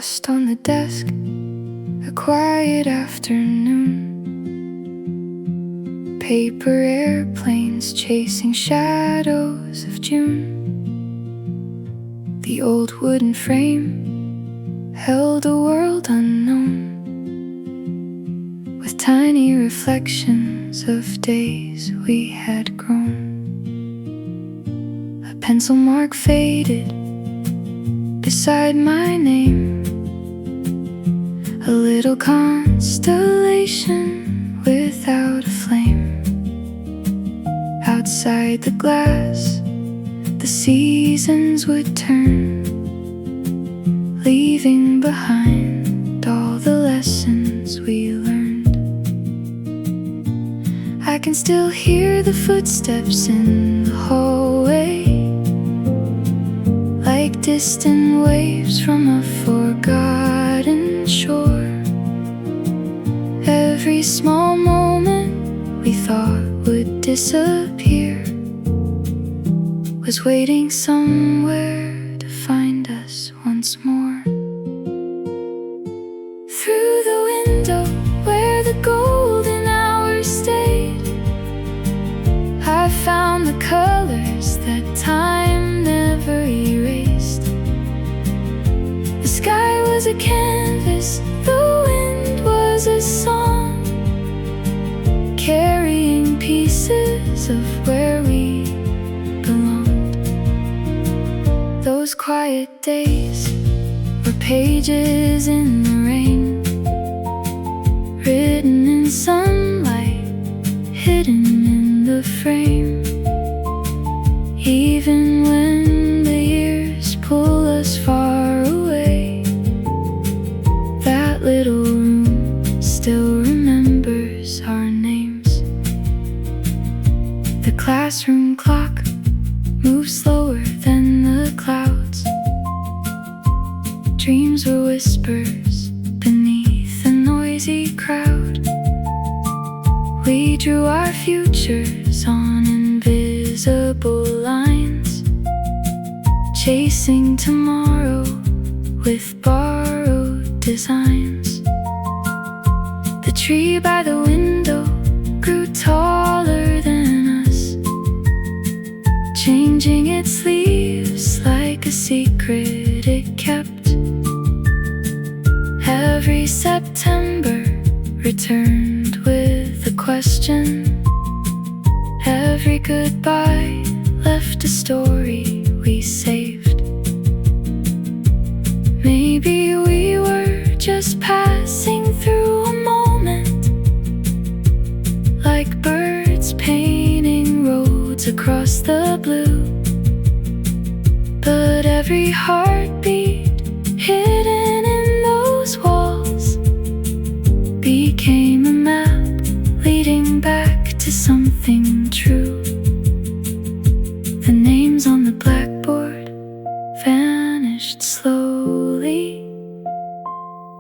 dust on the desk, a quiet afternoon. Paper airplanes chasing shadows of June. The old wooden frame held a world unknown, with tiny reflections of days we had grown. A pencil mark faded beside my name, a little constellation without a flame. Outside the glass, the seasons would turn, leaving behind all the lessons we learned. I can still hear the footsteps in the hallway, like distant waves from a forgotten shore. Every small moment we thought would disappear was waiting somewhere to find us once more. Through the window where the golden hours stayed, I found the colors that time never erased. The sky was a canvas, the wind was a song, carrying pieces of where we belonged. Those quiet days were pages in the rain, written in sunlight, hidden in the frame. Even when the years pull us far away, that little room still remembers our names. The classroom clock moves slower than the clouds. Dreams were whispers beneath a noisy crowd. We drew our futures on invisible lines, chasing tomorrow with borrowed designs. The tree by the window grew taller than us, changing its leaves like a secret it kept. Every September returned with a question. Every goodbye left a story we saved. Maybe we were just passing through a moment, like birds painting roads across the blue. But every heartbeat hidden in those walls became a map leading back to something true. The names on the blackboard vanished slowly.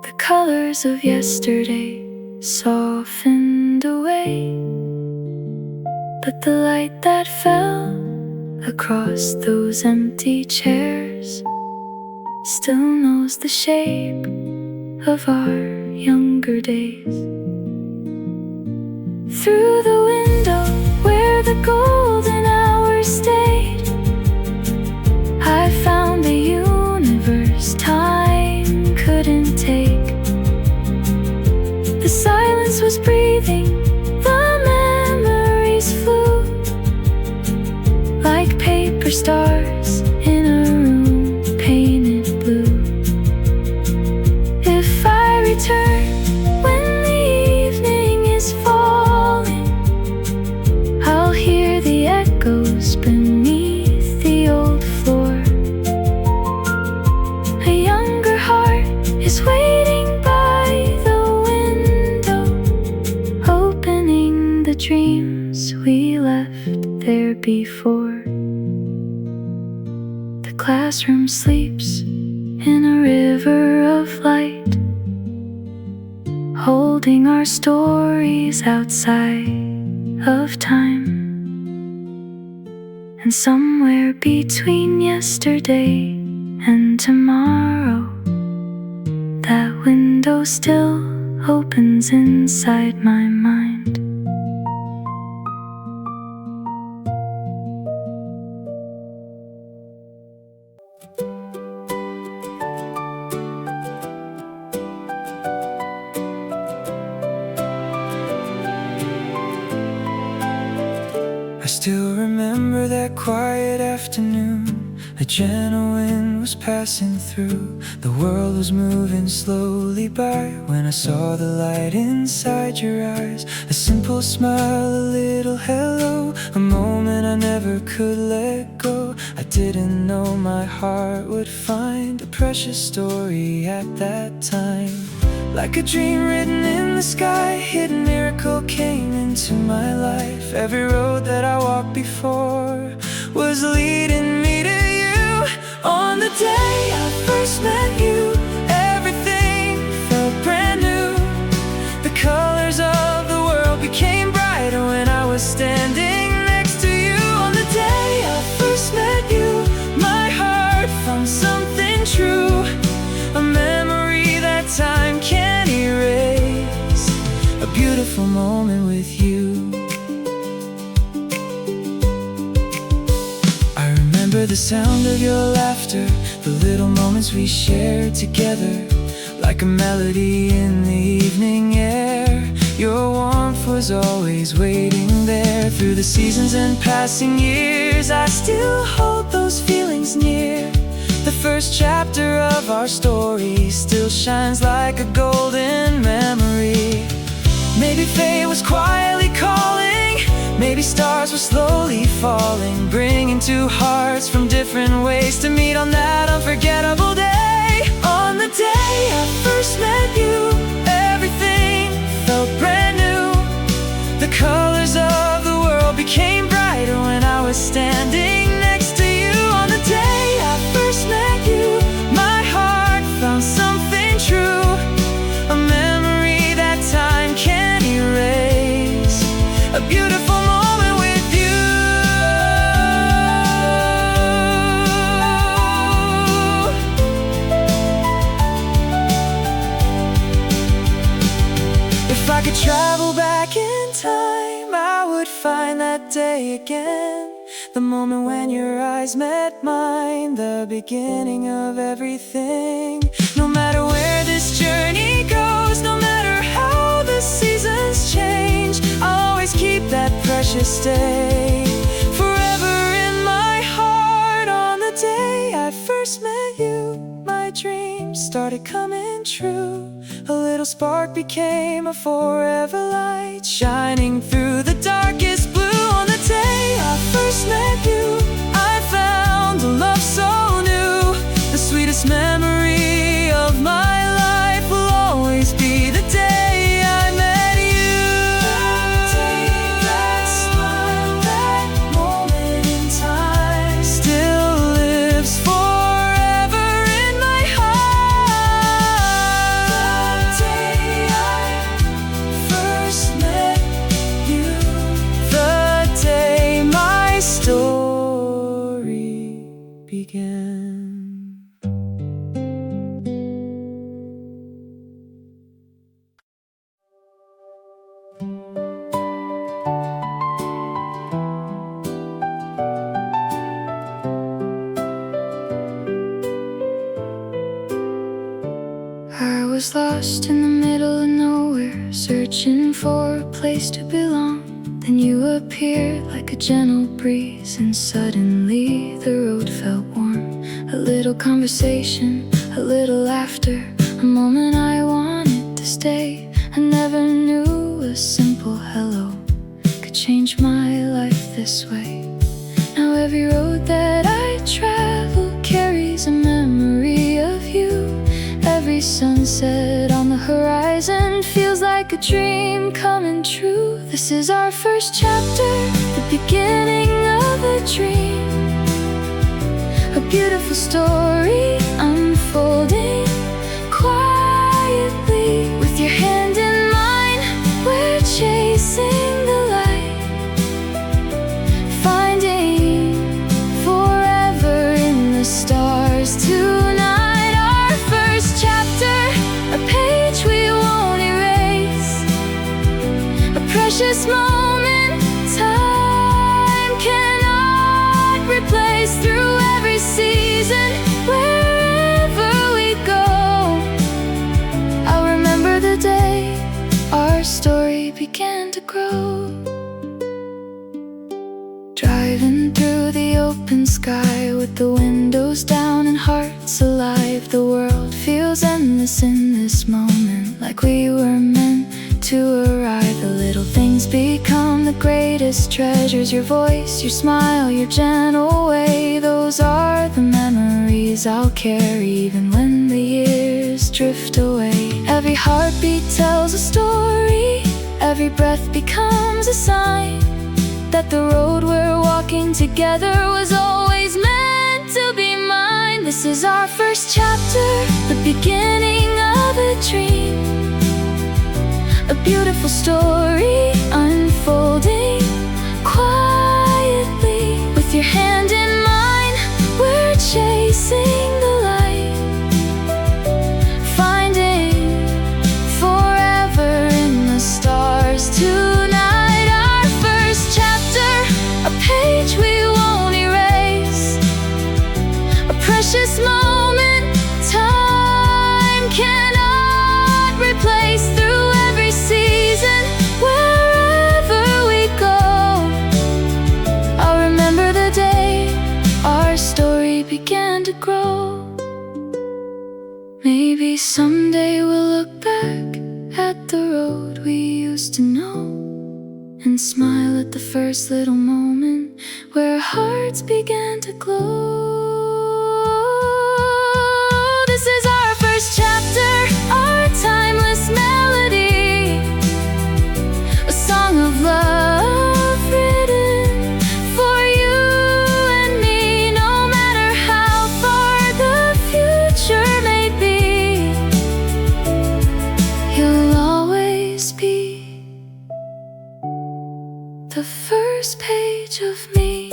The colors of yesterday softened away, but the light that fell across those empty chairs still knows the shape of our younger days. Through the window where the golden hours stayed, I found a universe time couldn't take. The silence was breathing, the memories flew like paper stars in a room painted blue. If I return when the evening is falling, I'll hear the echoes beneath the old floor. A younger heart is waiting by the window, opening the dreams we left there before. The classroom sleeps in a river of light, holding our stories outside of time. And somewhere between yesterday and tomorrow, window still opens inside my mind. I still remember that quiet afternoon. A gentle wind was passing through. The world was moving slowly by when I saw the light inside your eyes. A simple smile, a little hello, a moment I never could let go. I didn't know my heart would find a precious story at that time. Like a dream written in the sky, hidden miracle came into my life. Every road that I walked before was leading me to you. On the day I first met you, everything felt brand new. The colors of the world became brighter when I was standing next to you. On the day I first met you, my heart found something true. A memory that time can't erase. A beautiful moment with you. I remember the sound of your laughter, the little moments we shared together, like a melody in the evening air. Your warmth was always waiting there. Through the seasons and passing years, I still hold those feelings near. The first chapter of our story still shines like a golden memory. Maybe fate was quietly calling, maybe stars were slowly falling, bringing two hearts from different ways to meet on that unforgettable day. On the day I first met you, everything felt brand new. The colors of the world became brighter when I was standing next to you. On the day I first met you, my heart found something true. A memory that time can't erase. A beautiful moment with you. If I could travel back in time, I would find that day again. The moment when your eyes met mine, the beginning of everything. No matter where this journey goes, no matter how the seasons change, I'll always keep that precious day forever in my heart. On the day I first met you, my dreams started coming true. A little spark became a forever light, shining through the darkest blue. On the day I first met you, I found a love so new. The sweetest memory of my life will always be the day I met you. That day, that smile, that moment in time still lives forever in my heart. That day I first met you, the day my story began. I was lost in the middle of nowhere, searching for a place to belong. Then you appeared like a gentle breeze, and suddenly the road felt warm. A little conversation, a little laughter, a moment I wanted to stay. I never knew a simple hello could change my life this way. Now every road that I travel carries a memory of you. Every sunset on the horizon feels like a dream coming true. This is our first chapter, the beginning of a dream. A beautiful story unfolding quietly. With your hand in mine, we're chasing the light, finding forever in the stars tonight. Our first chapter, a precious moment time cannot replace. Through every season, wherever we go, I'll remember the day our story began to grow. Driving through the open sky with the windows down and hearts alive, the world feels endless in this moment, like we were meant to arrive. The little things become the greatest treasures. Your voice, your smile, your gentle way, those are the memories I'll carry even when the years drift away. Every heartbeat tells a story, every breath becomes a sign that the road we're walking together was always meant to be mine. This is our first chapter, the beginning of a dream, a beautiful story unfolding quietly. With your hand in mine, we're chasing the light, finding forever in the stars tonight. Our first chapter, a page we won't erase, a precious moment time cannot replace. Through every season, wherever we go, I'll remember the day our story began to grow. Maybe someday we'll look back at the road we used to know and smile at the first little moment where hearts began to glow. This is our first chapter, our timeless melody, a song of love written for you and me. No matter how far the future may be, you'll always be the first page of me.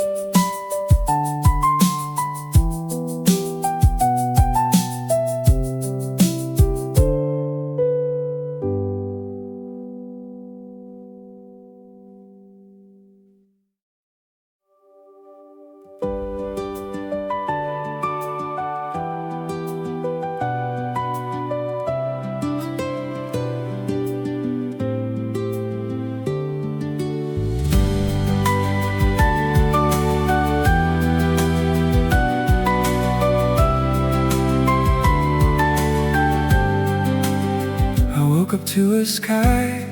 Woke up to a sky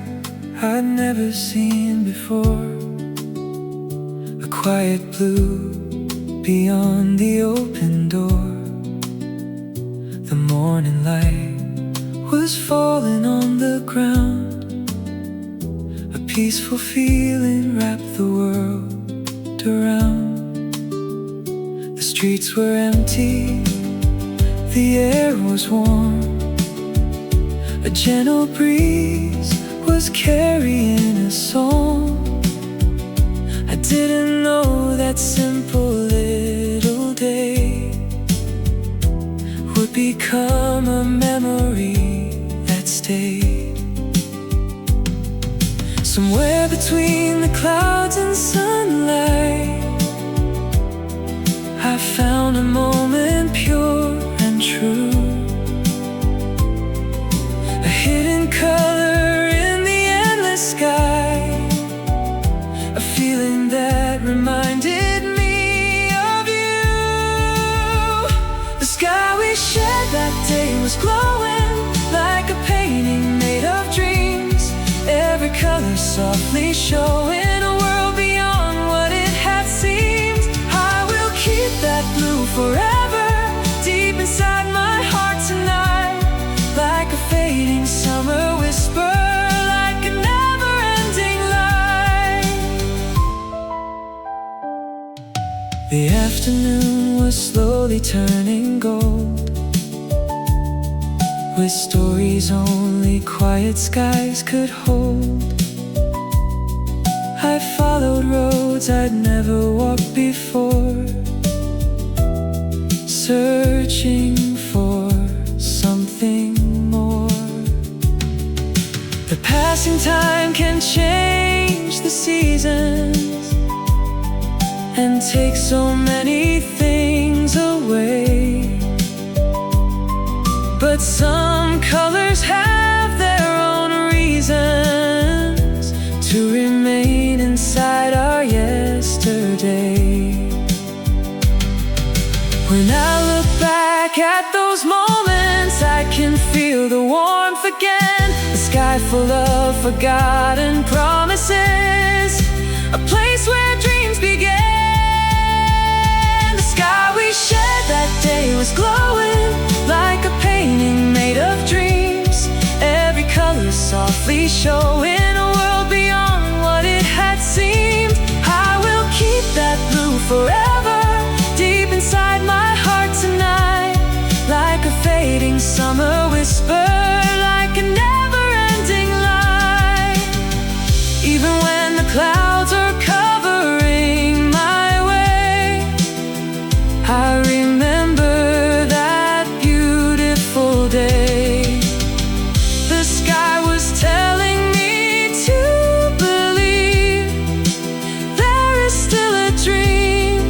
I'd never seen before, a quiet blue beyond the open door. The morning light was falling on the ground, a peaceful feeling wrapped the world around. The streets were empty, the air was warm, a gentle breeze was carrying a song. I didn't know that simple little day would become a memory that stayed. Somewhere between the clouds and sunlight, I found a moment pure and true, a hidden color in the endless sky, a feeling that reminded me of you. The sky we shared that day was glowing like a painting made of dreams, every color softly showing a world beyond what it had seemed. I will keep that blue forever, deep inside my heart tonight, like a fading summer whisper, like a never-ending light. The afternoon was slowly turning gold, with stories only quiet skies could hold. I followed roads I'd never walked before, searching for something more. The passing time can change the seasons and take so many things away, but some colors have their own reasons to remain inside our yesterday. When I look back at those moments, I can feel the warmth again. The sky full of forgotten promises, a place where dreams began. The sky we shared that day was glowing like a painting made of dreams, every color softly showing a world beyond what it had seemed. I will keep that blue forever, deep inside my heart tonight, like a fading summer whisper, like a never-ending light. Even when the clouds are covering my way, I remember that beautiful day. The sky was telling me to believe there is still a dream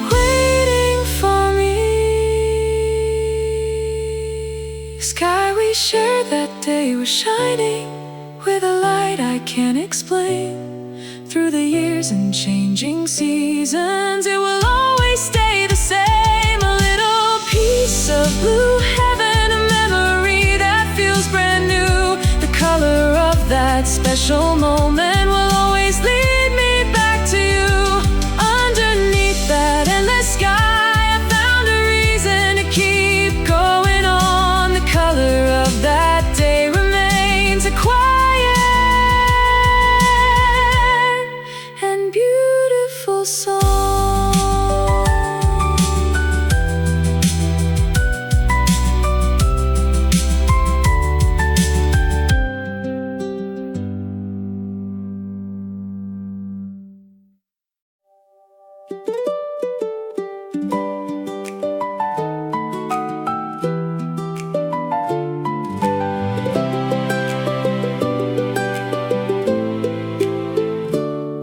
waiting for me. The sky we shared that day was shining with a light I can't explain. Through the years and changing seasons, it will always stay the same. A little piece of blue heaven, a memory that feels brand new. The color of that special moment will always lead me back to you. Underneath that endless sky, I found a reason to keep going on. The color of that day remains a quiet and beautiful song.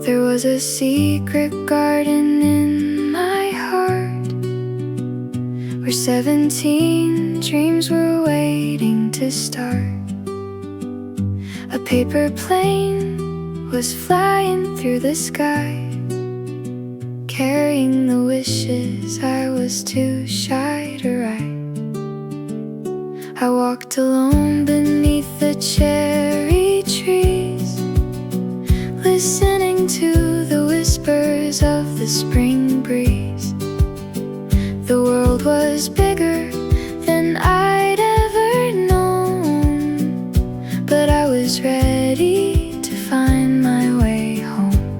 There was a secret garden in my heart, where 17 dreams were waiting to start. A paper plane was flying through the sky, carrying the wishes I was too shy to write. I walked alone beneath the cherry trees, listening to the whispers of the spring breeze. The world was bigger than I'd ever known, but I was ready to find my way home.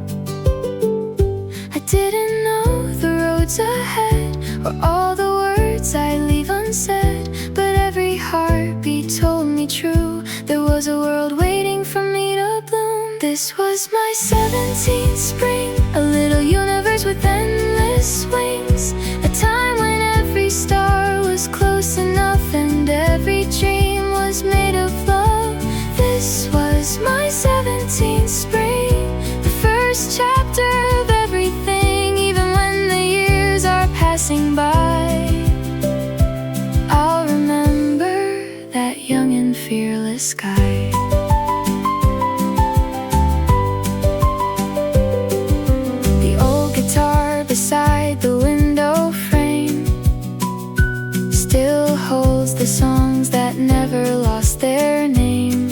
I didn't know the roads ahead or all the words I'd leave unsaid, but every heartbeat told me true. There was a world waiting for me to bloom. This was my 17th spring, a little universe with endless wings, a time when every star was close enough and every dream was made of love. This was my 17th spring, the first chapter of everything. Even when the years are passing by, I'll remember that young and fearless sky. Beside the window frame still holds the songs that never lost their name.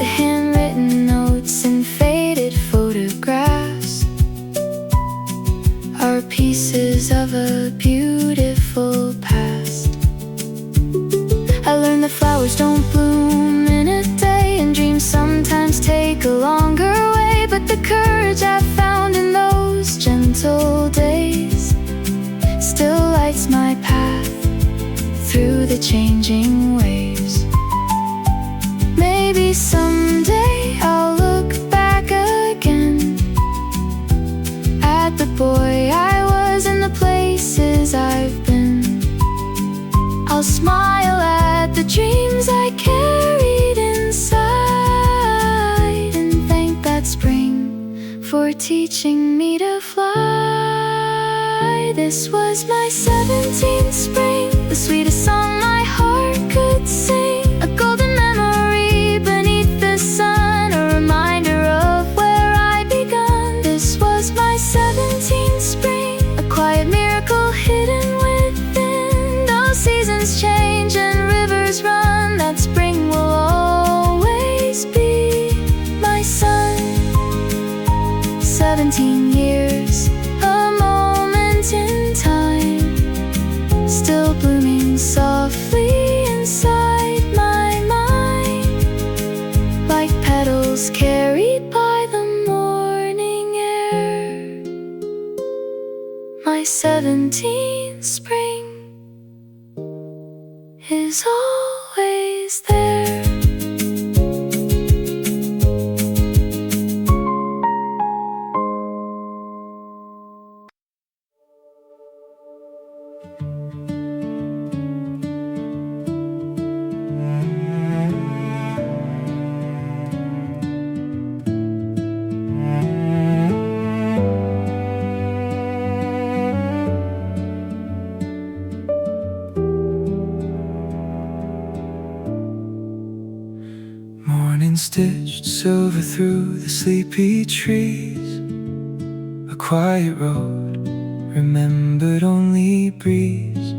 The handwritten notes and faded photographs are pieces of a beautiful past. I learned that flowers don't bloom in a day, and dreams sometimes take a longer way, but the courage I found in those gentle days still lights my path through the changing waves. Maybe someday I'll look back again at the boy I was and the places I've been. I'll smile at the dreams I carried inside. were teaching me to fly. This was my 17th spring, the sweetest song my heart could sing. A golden memory beneath the sun, a reminder of where I begun. This was my 17th spring, a quiet miracle hidden within. Though seasons change and rivers run, that spring will always be my sun. 17 years, a moment in time, still blooming softly inside my mind, like petals carried by the morning air. My 17th spring is always there. Morning stitched silver through the sleepy trees, a quiet road, remembered only breeze.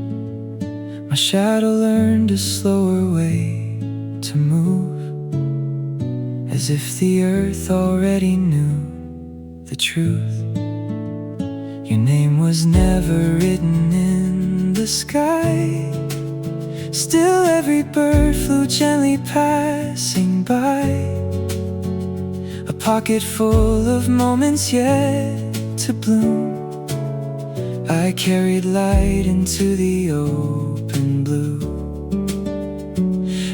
My shadow learned a slower way to move, as if the earth already knew the truth. Your name was never written in the sky, still every bird flew gently passing by. A pocket full of moments yet to bloom, I carried light into the open blue.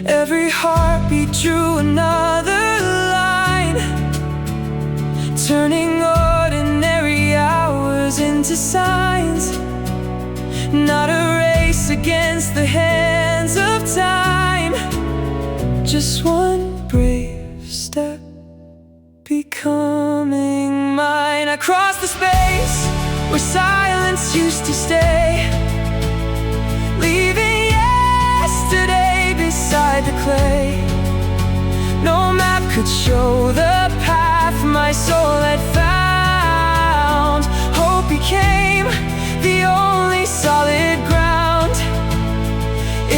Every heartbeat drew another line, turning ordinary hours into signs. Not a race against the hands of time, just one brave step, becoming mine. I crossed the space where silence used to stay, leaving yesterday beside the clay. No map could show the path my soul had found. Hope became the only solid ground.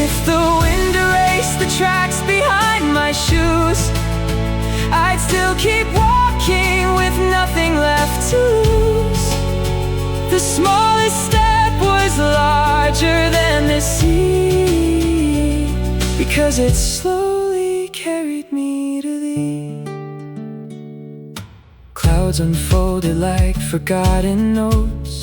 If the wind erased the tracks behind my shoes, I'd still keep walking with nothing left to lose. The smallest step was larger than the sea, because it slowly carried me to thee. Clouds unfolded like forgotten notes,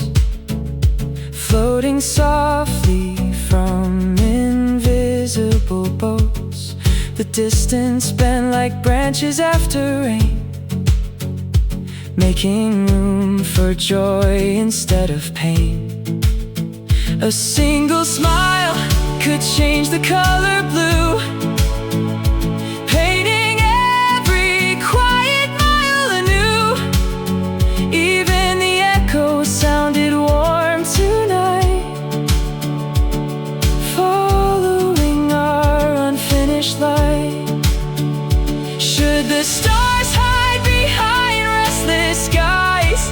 floating softly from invisible boats. The distance bent like branches after rain, making room for joy instead of pain. A single smile could change the color blue, painting every quiet mile anew. Even the echo sounded warm tonight, following our unfinished light. Should the stars hide behind restless skies,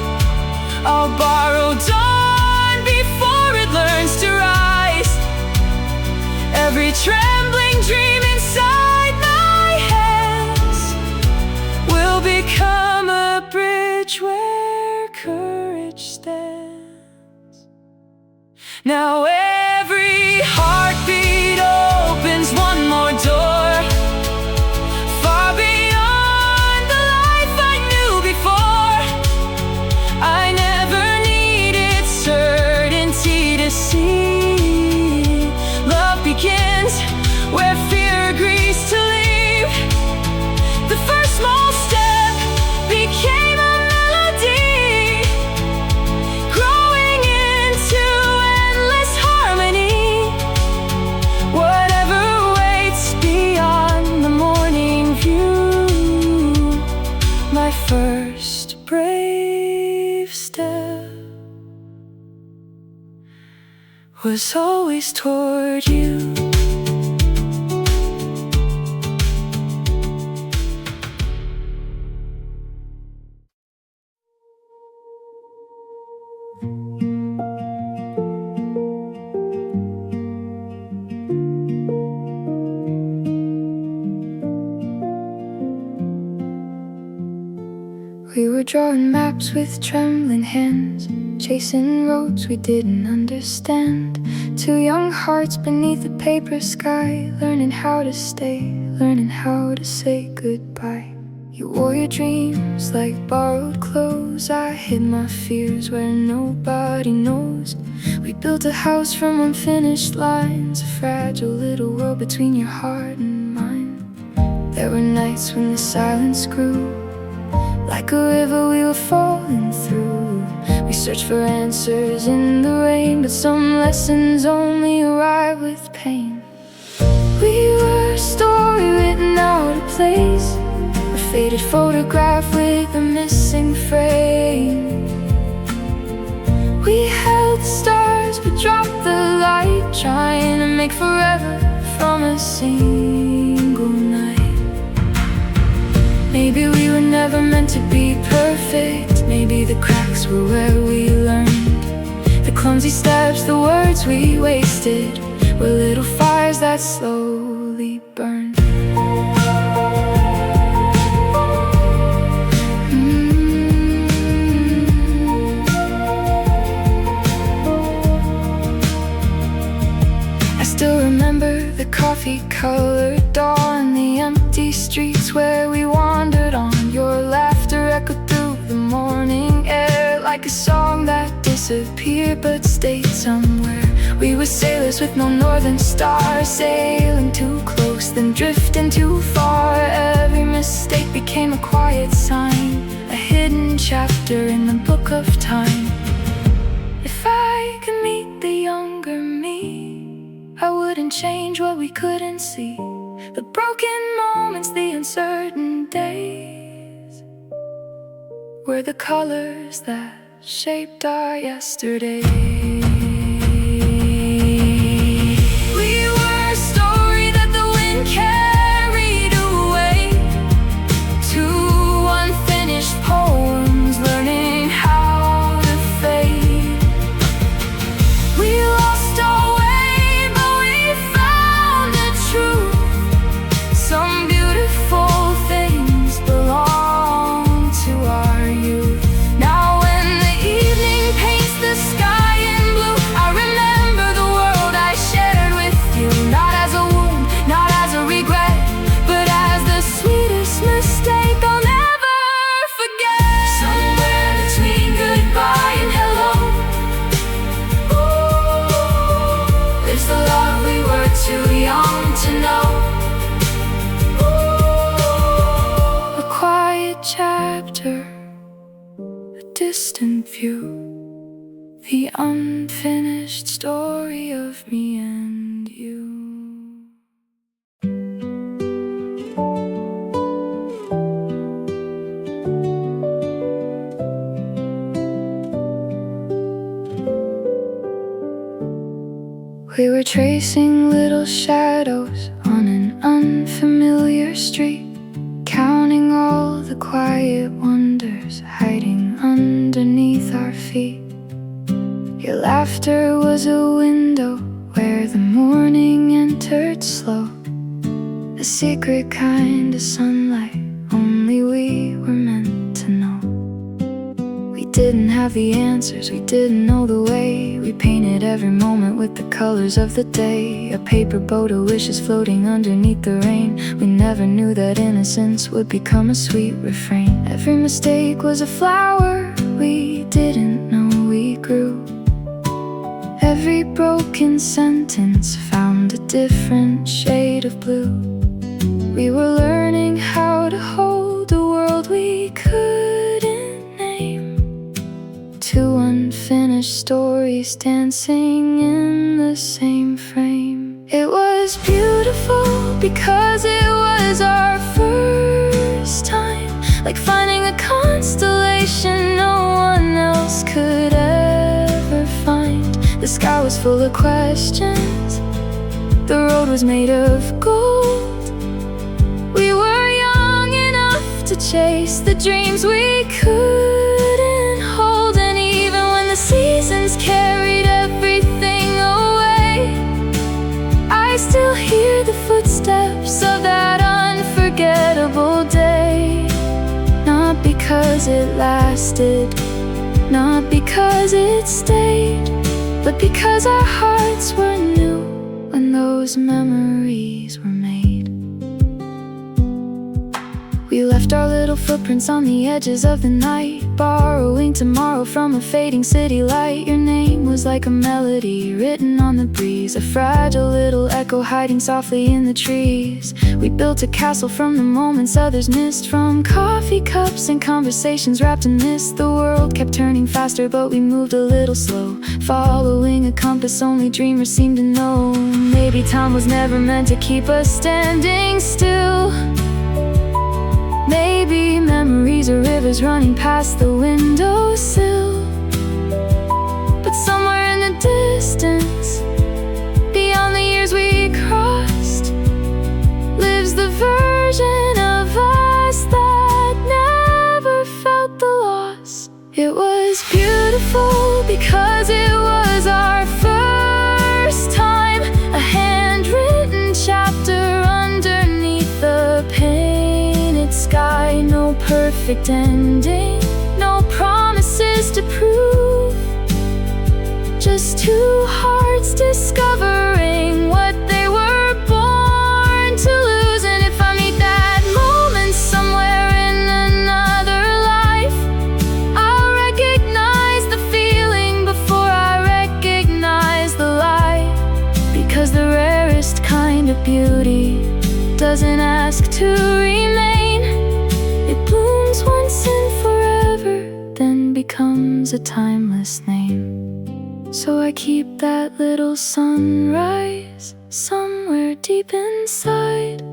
I'll borrow dawn before it learns to rise. Every trembling dream inside my hands will become a bridge where courage stands. Now every heartbeat opens one more door, far beyond the life I knew before. I never needed certainty to see. Love begins where fear agrees to leave. The first small step became a melody, growing into endless was always toward you. We were drawing maps with trembling hands, chasing roads we didn't understand. Two young hearts beneath a paper sky, learning how to stay, learning how to say goodbye. You wore your dreams like borrowed clothes, I hid my fears where nobody knows. We built a house from unfinished lines, a fragile little world between your heart and mine. There were nights when the silence grew like a river we were falling through. We searched for answers in the rain, but some lessons only arrive with pain. We were a story written out of place, a faded photograph with a missing frame. We held the stars but dropped the light, trying to make forever from a single night. Maybe we were never meant to be perfect. Maybe the cracks were where we learned. The clumsy steps, the words we wasted, were little fires that slowly burned. I still remember the coffee-colored dawn, the empty streets where we wandered on. Your laughter echoed through the morning air like a song that disappeared but stayed somewhere. We were sailors with no northern star, sailing too close, then drifting too far. Every mistake became a quiet sign, a hidden chapter in the book of time. If I could meet the younger me, I wouldn't change what we couldn't see. The broken moments, the uncertain days, were the colors that shaped our yesterday. We were a story that the wind carried away, two unfinished poems learning how to fade. We lost our way, but we found the truth. Some beautiful things belong to our youth. Now when the evening paints the sky in blue, I remember the world I shared with you. Not as a wound, not as a regret, but as the sweetest mistake I'll never forget. Somewhere between goodbye and hello, ooh, there's the love we were too young to know. A quiet chapter, a distant view, the unfinished story of me and you. We were tracing little shadows on an unfamiliar street, counting all the quiet wonders hiding underneath our feet. Your laughter was a window where the morning entered slow, a secret kind of sunlight only we were meant to know. We didn't have the answers, we didn't know the way. We painted every moment with the colors of the day, a paper boat of wishes floating underneath the rain. We never knew that innocence would become a sweet refrain. Every mistake was a flower we didn't know we grew. Every broken sentence found a different shade of blue. We were learning how to hold a world we couldn't name, two unfinished stories dancing in the same frame. It was beautiful because it was our first time, like finding a constellation no one else could ever find. The sky was full full of questions. The road was made of gold. We were young enough to chase the dreams we couldn't hold. And even when the seasons carried everything away, I still hear the footsteps of that unforgettable day. Not because it lasted, not because it stayed, but because our hearts were new when those memories were made. We left our little footprints on the edges of the night, borrowing tomorrow from a fading city light. Your name was like a melody written on the breeze, a fragile little echo hiding softly in the trees. We built a castle from the moments others missed, from coffee cups and conversations wrapped in mist. The world kept turning faster, but we moved a little slow, following a compass only dreamers seemed to know. Maybe time was never meant to keep us standing still. Maybe memories are rivers running past the windowsill. But somewhere in the distance, beyond the years we crossed, lives the version of us that never felt the loss. It was beautiful because it was our first time, a handwritten chapter underneath the painted sky. No perfect ending, no promises to prove, just two hearts discovering what they were born to lose. And if I meet that moment somewhere in another life, I'll recognize the feeling before I recognize the light. Because the rarest kind of beauty doesn't ask to remain. It blooms once and forever, then becomes a timeless name. So I keep that little sunrise somewhere deep inside,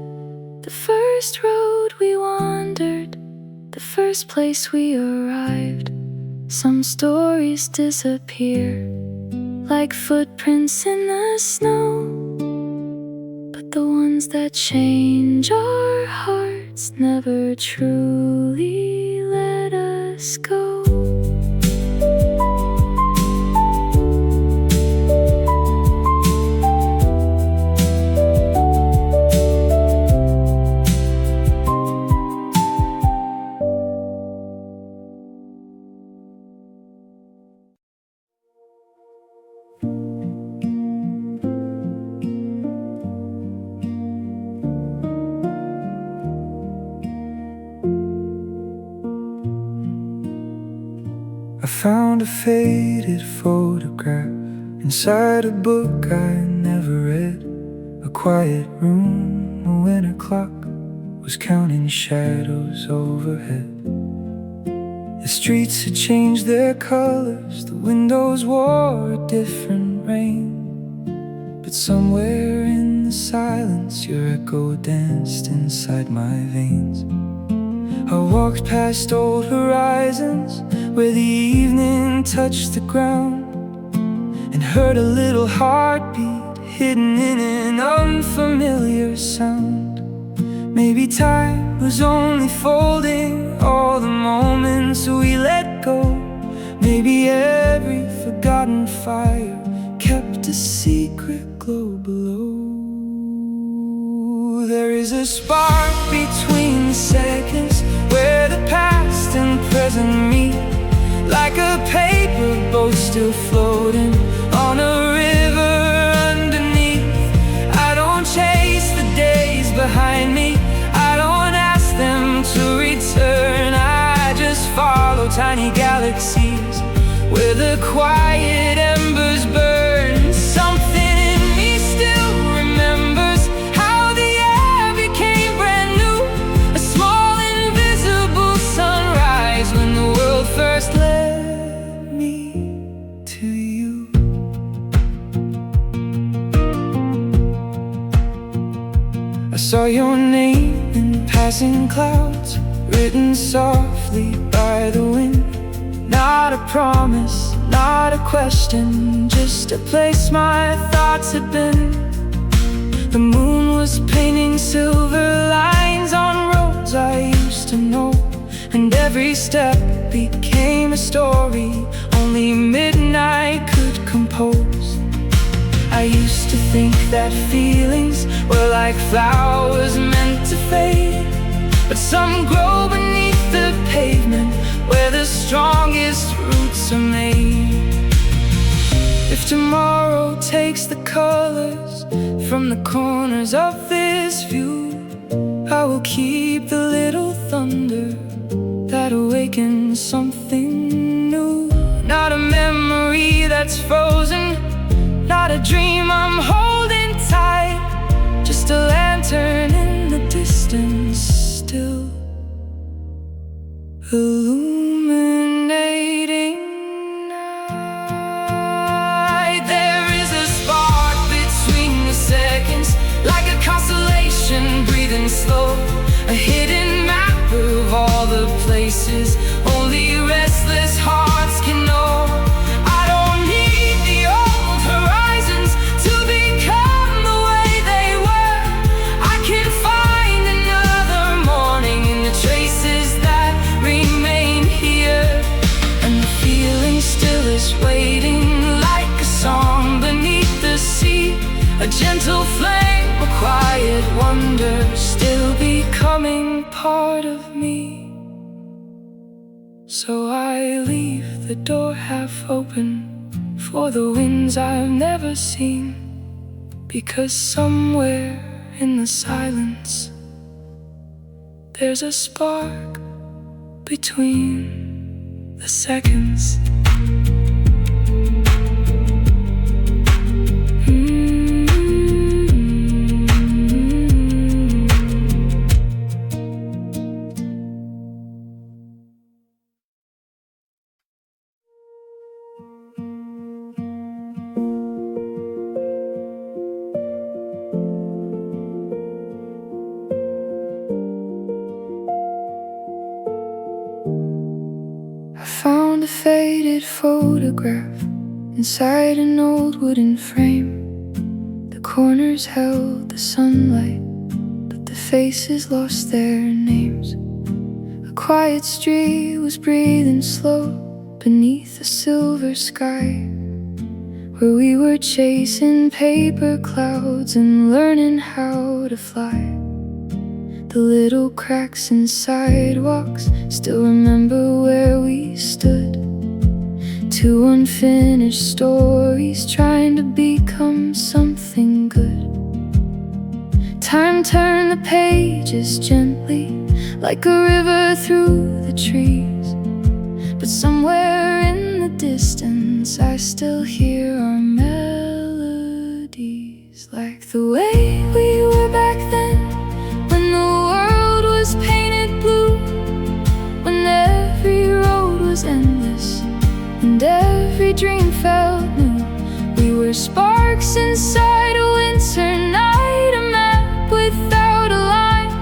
the first road we wandered, the first place we arrived. Some stories disappear like footprints in the snow, but the ones that change our hearts never truly let us go. I found a faded photograph inside a book I never read. A quiet room, a winter clock was counting shadows overhead. The streets had changed their colors, the windows wore a different rain. But somewhere in the silence, your echo danced inside my veins. I walked past old horizons where the evening touched the ground, and heard a little heartbeat hidden in an unfamiliar sound. Maybe time was only folding all the moments we let go. Maybe every forgotten fire kept a secret glow below. There is a spark between the seconds where the past and present meet, like a paper boat still floating on a river underneath. I don't chase the days behind me, I don't ask them to return. I just follow tiny galaxies where the quiet embers burn. Something in me still remembers how the air became brand new, a small invisible sunrise when the world first led me to you. I saw your name in passing clouds, written softly by the wind. Not a promise, not a question, just a place my thoughts had been. The moon was painting silver lines on roads I used to know, and every step became a story only midnight could compose. I used to think that feelings were like flowers meant to fade, but some grow beneath the pavement where the strongest roots are made. If tomorrow takes the colors from the corners of this view, I will keep the little thunder that awakens something new. Not a memory that's frozen, not a dream I'm holding tight, just a lantern in the distance, still illuminating night. There is a spark between the seconds, like a constellation breathing slow, a hidden map of all the places only restless hearts can know. I don't need the old horizons to become the way they were. I can find another morning in the traces that remain here, and the feeling still is waiting like a song beneath the sea, a gentle flame, a quiet wonder, still becoming part of me. So I leave the door half open for the winds I've never seen, because somewhere in the silence there's a spark between the seconds. I found a faded photograph inside an old wooden frame. The corners held the sunlight, but the faces lost their names. A quiet street was breathing slow beneath a silver sky, where we were chasing paper clouds and learning how to fly. The little cracks in sidewalks still remember where we stood, two unfinished stories trying to become something good. Time turned the pages gently, like a river through the trees, but somewhere in the distance I still hear our melodies, like the way we were back then, when the world was painted blue, when every road was endless and every dream felt new. We were sparks inside a winter night, a map without a line,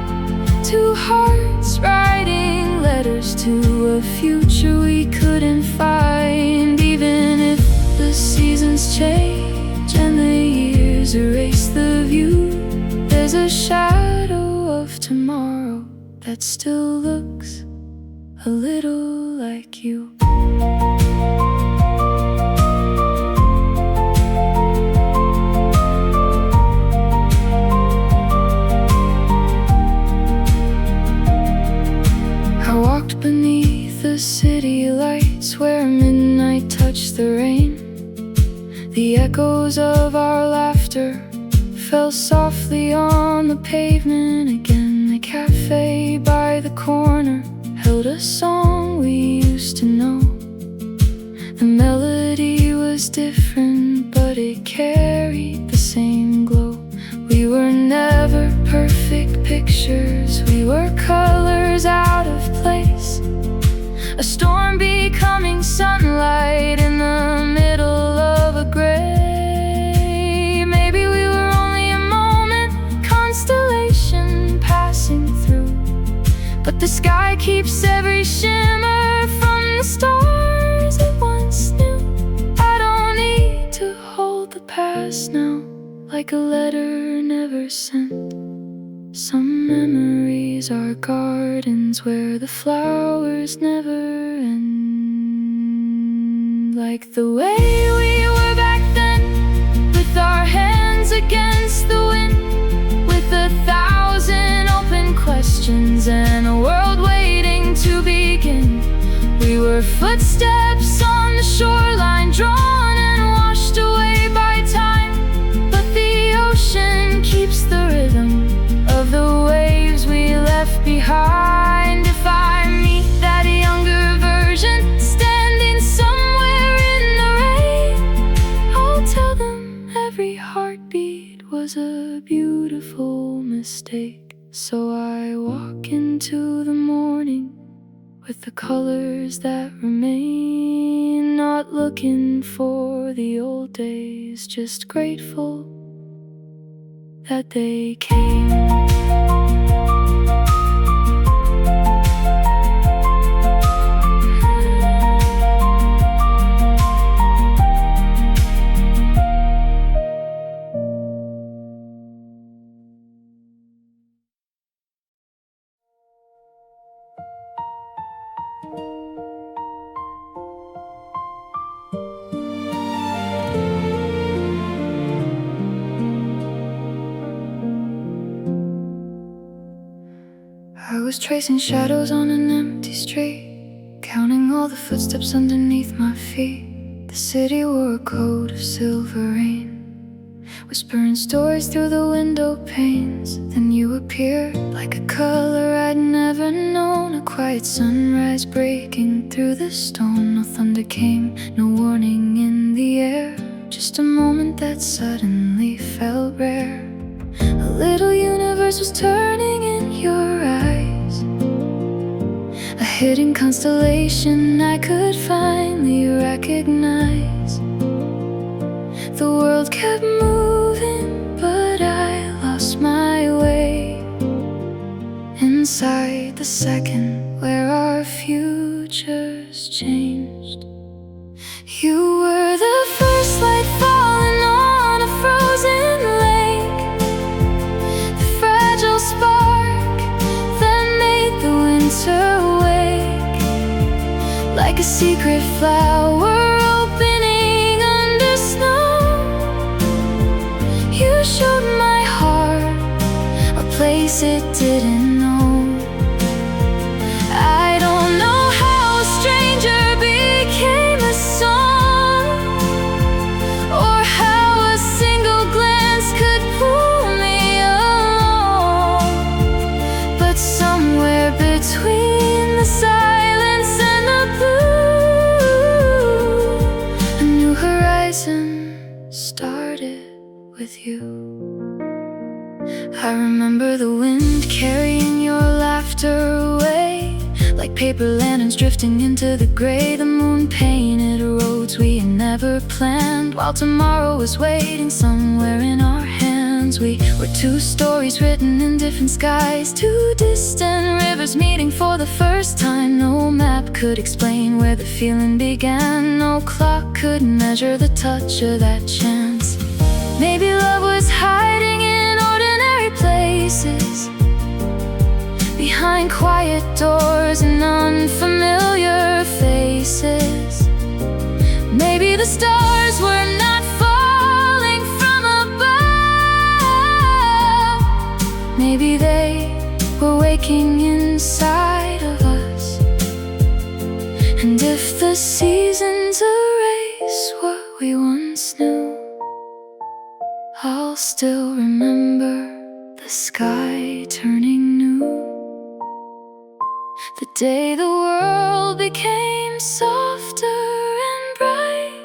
two hearts writing letters to a future we couldn't find. Even if the seasons change and the years erase the view, there's a shadow of tomorrow that still looks a little like you. I walked beneath the city lights where midnight touched the rain. The echoes of our laughter fell softly on the pavement again. The cafe by the corner held a song we used to know. The melody was different, but it carried the same glow. We were never perfect pictures, we were colors out of place, a storm becoming sunlight in the middle of a gray. Maybe we were only a moment, constellation passing through, but the sky keeps every shimmer from the stars. eyes I once knew. I don't need to hold the past now, like a letter never sent. Some memories are gardens where the flowers never end. Like the way we were back then, with our hands against the wind, with 1,000 open questions and a world waiting to begin. We were footsteps on the shoreline, drawn and washed away by time. But the ocean keeps the rhythm of the waves we left behind. If I meet that younger version standing somewhere in the rain, I'll tell them every heartbeat was a beautiful mistake. So I walk into the morning with the colors that remain, not looking for the old days, just grateful that they came. I was tracing shadows on an empty street, counting all the footsteps underneath my feet. The city wore a coat of silver rain, whispering stories through the window panes. Then you appeared like a color I'd never known, a quiet sunrise breaking through the stone. No thunder came, no warning in the air, just a moment that suddenly felt rare. A little universe was turning in your eyes, a hidden constellation I could finally recognize. The world kept moving, but I lost my way inside the second where our futures changed. You were the first light falling on a frozen lake, the fragile spark that made the winter wake, like a secret flower opening under snow. You showed my heart a place it didn't know. I don't know how a stranger became a song, or how a single glance could pull me along, but somewhere between the silence and the blue, a new horizon started with you. I remember the wind carrying your laughter away, like paper lanterns drifting into the gray. The moon painted roads we had never planned, while tomorrow was waiting somewhere in our hands. We were two stories written in different skies, two distant rivers meeting for the first time. No map could explain where the feeling began, no clock could measure the touch of that chance. Maybe love was hiding in ordinary places, behind quiet doors and unfamiliar faces. Maybe the stars were not falling from above, maybe they were waking inside of us. And if the seasons erase what we once knew, I'll still remember the sky turning new, the day the world became softer and bright,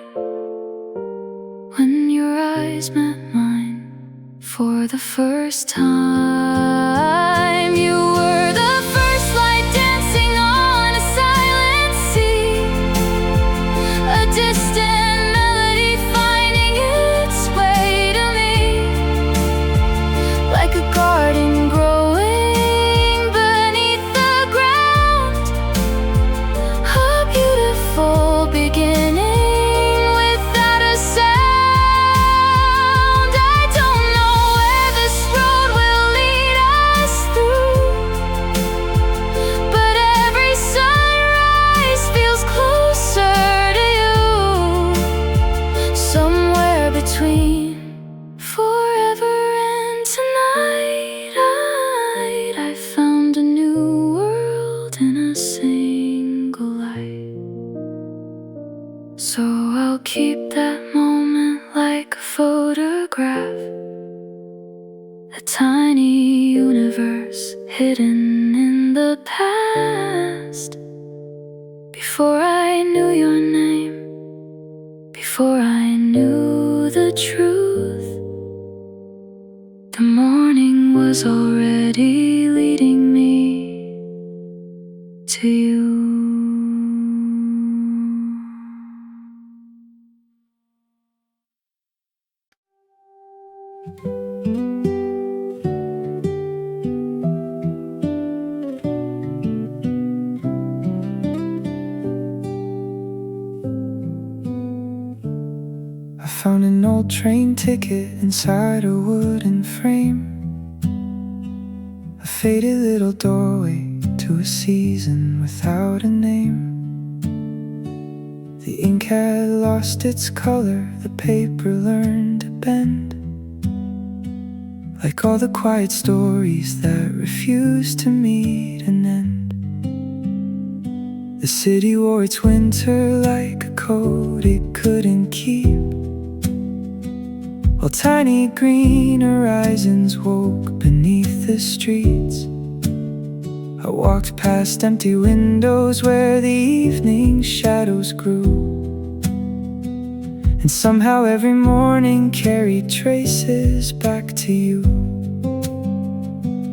when your eyes met mine for the first time. You were the first light dancing on a silent sea, a distant melody finding its way to me, like a garden growing beneath the ground, a beautiful beginning. single light. So I'll keep that moment like a photograph, a tiny universe hidden in the past. Before I knew your name, before I knew the truth, the morning was already leading me to you. I found an old train ticket inside a wooden frame, a faded little doorway to a season without a name. The ink had lost its color, the paper learned to bend, like all the quiet stories that refused to meet an end. The city wore its winter like a coat it couldn't keep, while tiny green horizons woke beneath the streets. I walked past empty windows where the evening shadows grew, and somehow every morning carried traces back to you.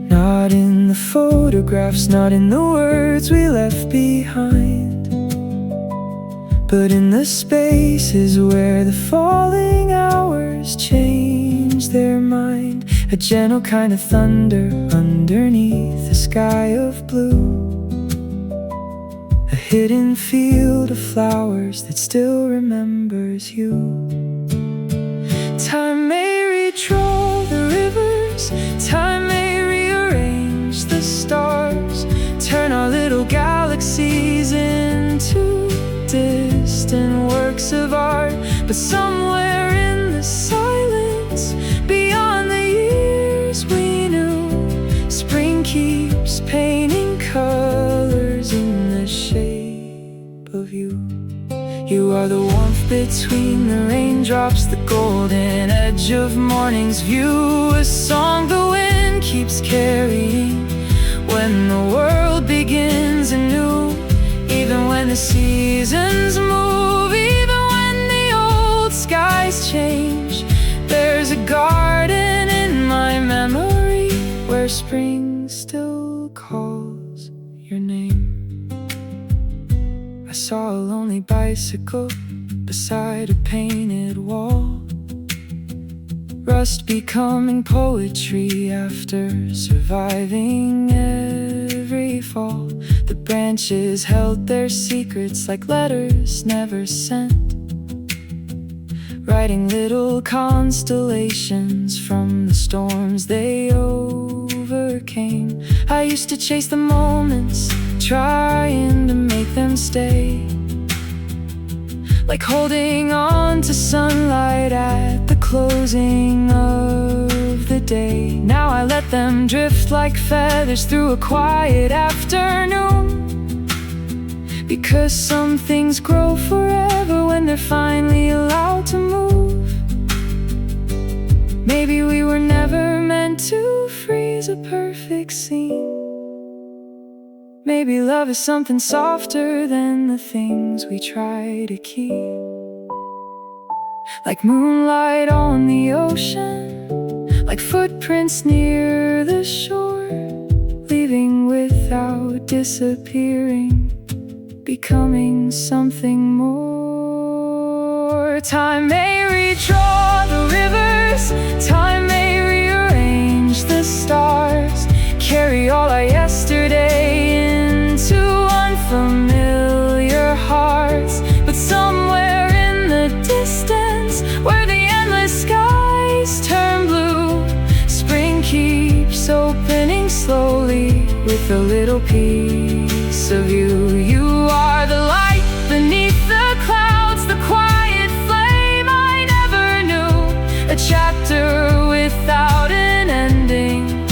Not in the photographs, not in the words we left behind, but in the spaces where the falling hours change their mind. A gentle kind of thunder underneath a sky of blue, a hidden field of flowers that still remembers you. Time may redraw the rivers, time may rearrange the stars, turn our little galaxies into distant works of art. But somewhere in the silence, beyond the years we knew, spring keeps painting colors in the shape of you. You are the warmth between the raindrops, the golden edge of morning's view, a song the wind keeps carrying when the world begins anew. Even when the seasons move, even when the old skies change, there's a garden in my memory where spring still calls your name. I saw a lonely bicycle beside a painted wall, rust becoming poetry after surviving every fall. The branches held their secrets like letters never sent, writing little constellations from the storms they overcame. I used to chase the moments, trying to make them stay, like holding on to sunlight at the closing of the day. Now I let them drift like feathers through a quiet afternoon, because some things grow forever when they're finally allowed to move. Maybe we were never meant to freeze a perfect scene. Maybe love is something softer than the things we try to keep, like moonlight on the ocean, like footprints near the shore, leaving without disappearing, becoming something more. Time may redraw the rivers, time may rearrange the stars, carry all our yesterday into unfamiliar hearts. But somewhere in the distance, where the endless skies turn blue, spring keeps opening slowly with a little piece of you. You are the light beneath the clouds, the quiet flame I never knew, a chapter without an ending,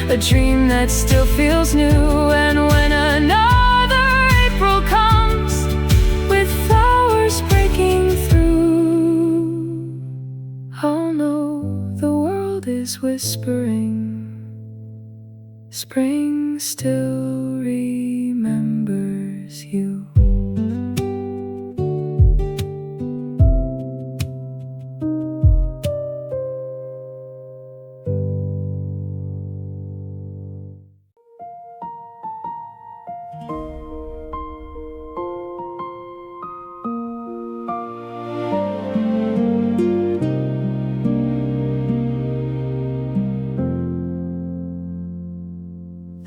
a dream that still feels new. And when another whispering. Spring still remembers you.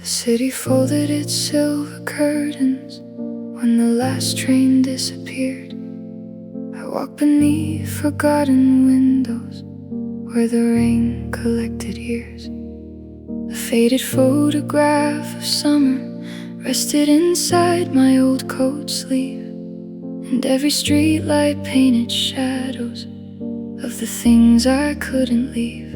The city folded its silver curtains when the last train disappeared. I walked beneath forgotten windows where the rain collected years. A faded photograph of summer rested inside my old coat sleeve, and every streetlight painted shadows of the things I couldn't leave.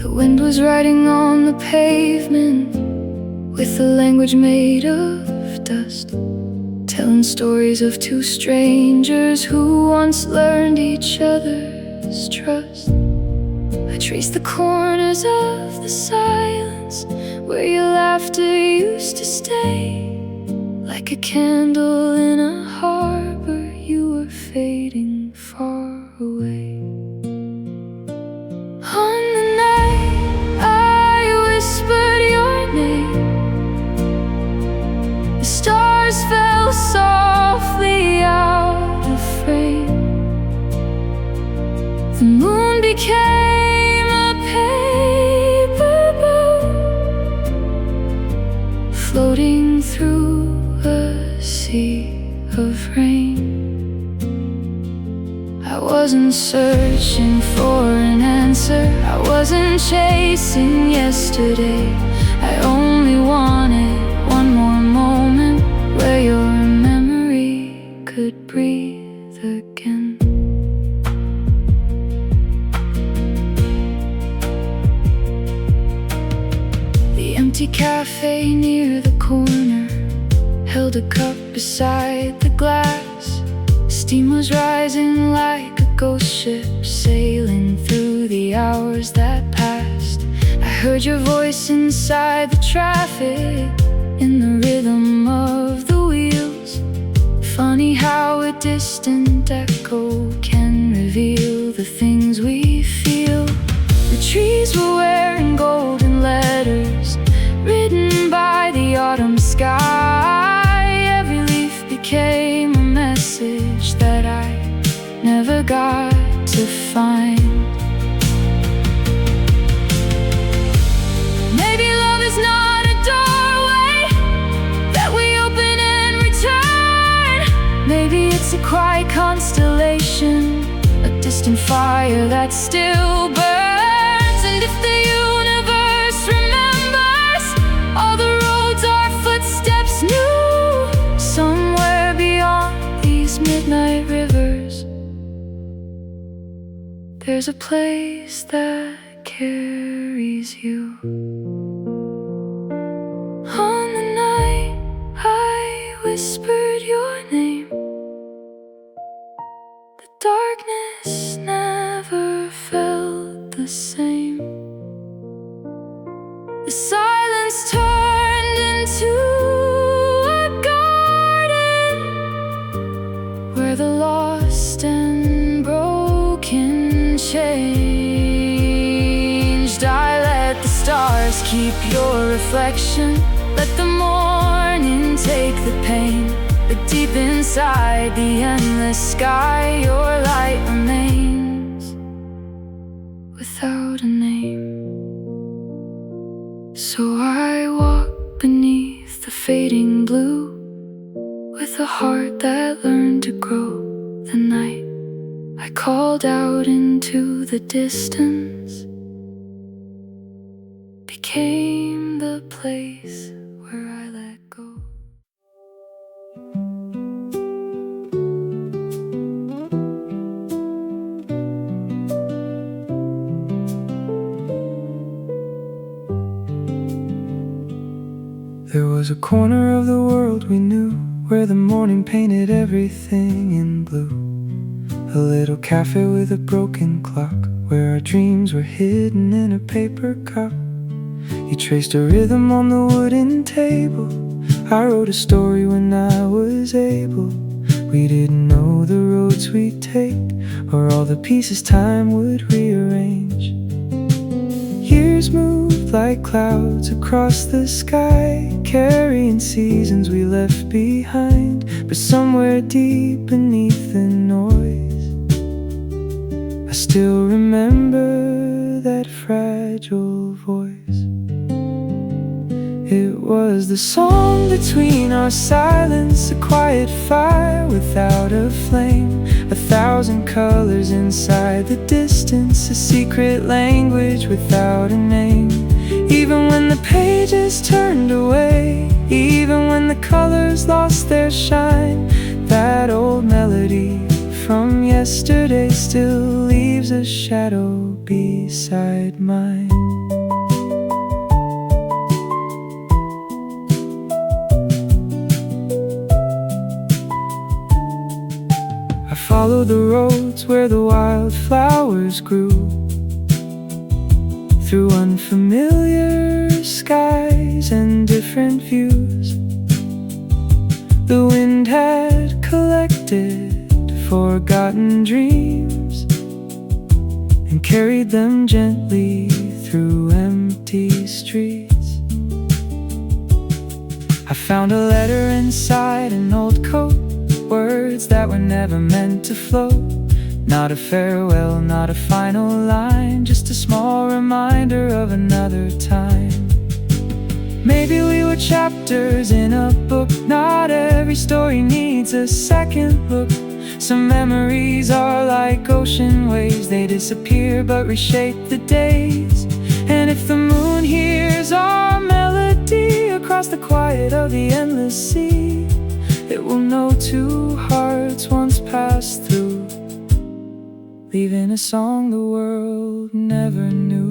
The wind was writing on the pavement with a language made of dust, telling stories of two strangers who once learned each other's trust. I traced the corners of the silence where your laughter used to stay. Like a candle in a harbor, you were fading far away. On the night I whispered your name, the stars fell softly out of frame. The moon became a paper boat floating through a sea of rain. I wasn't searching for an answer, I wasn't chasing yesterday. I only wanted one more moment where your memory could breathe again. The empty cafe near the corner held a cup beside the glass. Steam was rising like a ghost ship sailing through the hours that passed. I heard your voice inside the traffic, in the rhythm of the wheels. Funny how a distant echo can reveal the things we feel. The trees were wearing golden letters written by the autumn sky. Every leaf became a message that I never got to find. Maybe love is not a doorway that we open and return. Maybe it's a quiet constellation, a distant fire that still burns. And if the universe remembers all the roads our footsteps knew, somewhere beyond these midnight rivers, there's a place that carries you. On the night I whispered your name, the darkness never felt the same. The silence turned into a garden where the lost and broken changed. I let the stars keep your reflection, let the morning take the pain. But deep inside the endless sky, your light remains without a name. So I walk beneath the fading blue with a heart that learned to grow. The night I called out into the distance became the place where I let go. There was a corner of the world we knew where the morning painted everything in blue. A little cafe with a broken clock, where our dreams were hidden in a paper cup. You traced a rhythm on the wooden table. I wrote a story when I was able. We didn't know the roads we'd take, or all the pieces time would rearrange. Years moved like clouds across the sky, carrying seasons we left behind. But somewhere deep beneath the noise, I still remember that fragile voice. It was the song between our silence, a quiet fire without a flame, 1,000 colors inside the distance, a secret language without a name. Even when the pages turned away, even when the colors lost their shine, that old melody from yesterday still leaves a shadow beside mine. I followed the roads where the wildflowers grew, through unfamiliar skies and different views. The wind had collected forgotten dreams and carried them gently through empty streets. I found a letter inside an old coat, words that were never meant to float. Not a farewell, not a final line, just a small reminder of another time. Maybe we were chapters in a book. Not every story needs a second look. Some memories are like ocean waves, they disappear but reshape the days. And if the moon hears our melody across the quiet of the endless sea, it will know two hearts once passed through, leaving a song the world never knew.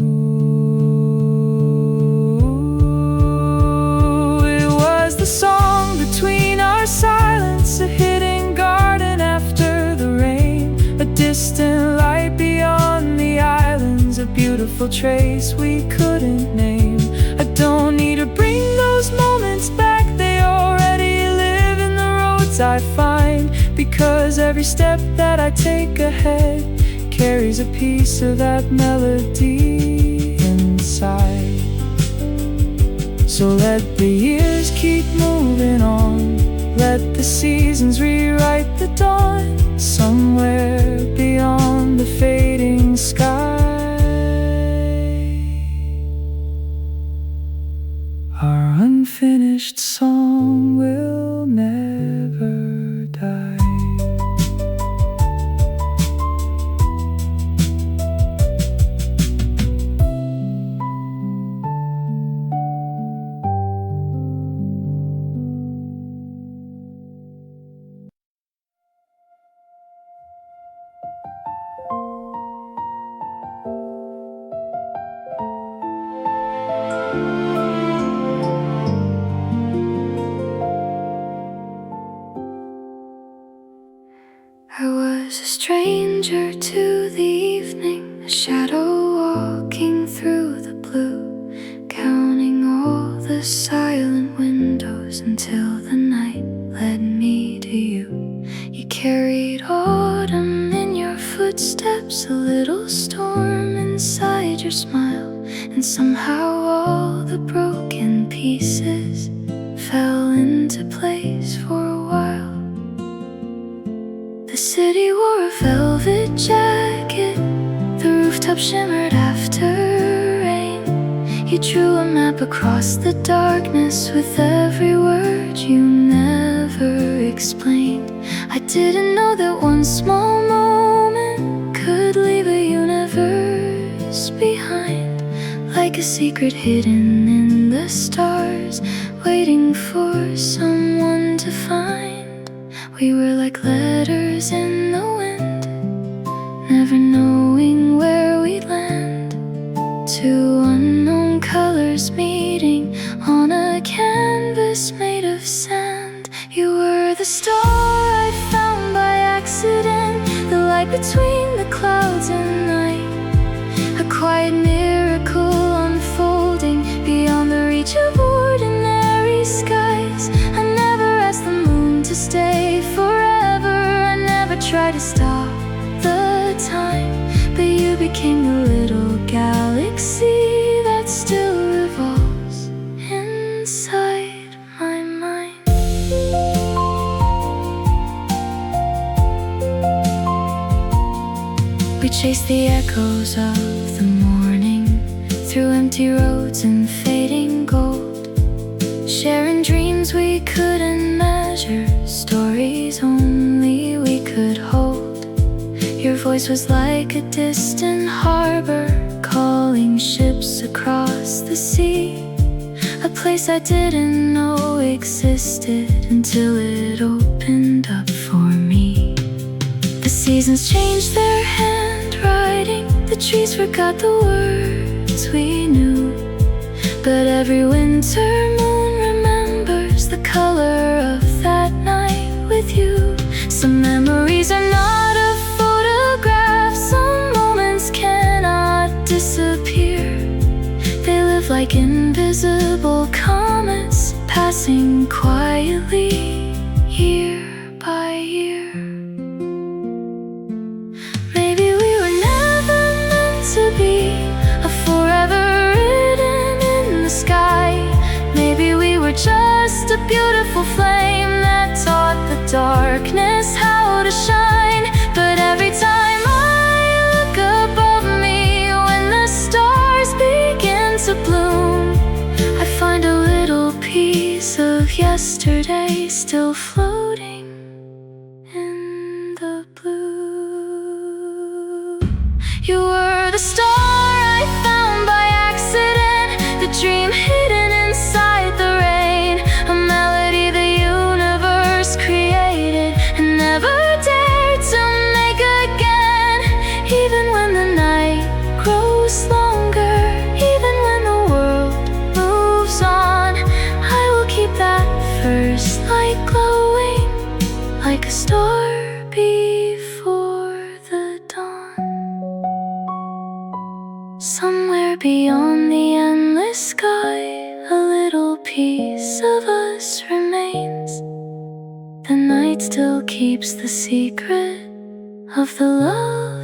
It was the song between our silence, a hidden garden after the rain, a distant light beyond the islands, a beautiful trace we couldn't name. I don't need to bring those moments back, they already live in the roads I find, because every step that I take ahead carries a piece of that melody inside. So let the years keep moving on, let the seasons rewrite the dawn, somewhere beyond the fading sky. Our unfinished song will never die. I was a stranger to the evening, a shadow walking through the blue, counting all the silent windows until the night led me to you. You carried autumn in your footsteps, a little storm inside your smile, and somehow all the broken pieces fell into place for a while. The city wore a velvet jacket, the rooftop shimmered after rain. You drew a map across the darkness with every word you never explained. I didn't know that one small moment could leave a universe behind, like a secret hidden in the stars, waiting for someone to find. We were like letters in the wind, never knowing where we'd land. Two unknown colors meeting on a canvas made of sand. You were the star I found by accident, the light between the clouds and night. chase the echoes of the morning through empty roads and fading gold, sharing dreams we couldn't measure, stories only we could hold. Your voice was like a distant harbor, calling ships across the sea, a place I didn't know existed until it opened up for me. The seasons changed their handwriting, the trees forgot the words we knew, but every winter moon remembers the color of that night with you. Some memories are not a photograph, some moments cannot disappear. They live like invisible comets, passing quietly year by year. Maybe we were never meant to be a forever written in the sky. Maybe we were just a beautiful flame that taught the darkness how to shine. But every time I look above me, when the stars begin to bloom, I find a little piece of yesterday still floating in the blue. You were the star I found by accident, the dream hidden inside the rain, a melody the universe created and never dared to make again. Even when the night grows longer, even when the world moves on, I will keep that first light glowing like a star before the dawn. Somewhere beyond the endless sky, a little piece of us remains. The night still keeps the secret of the love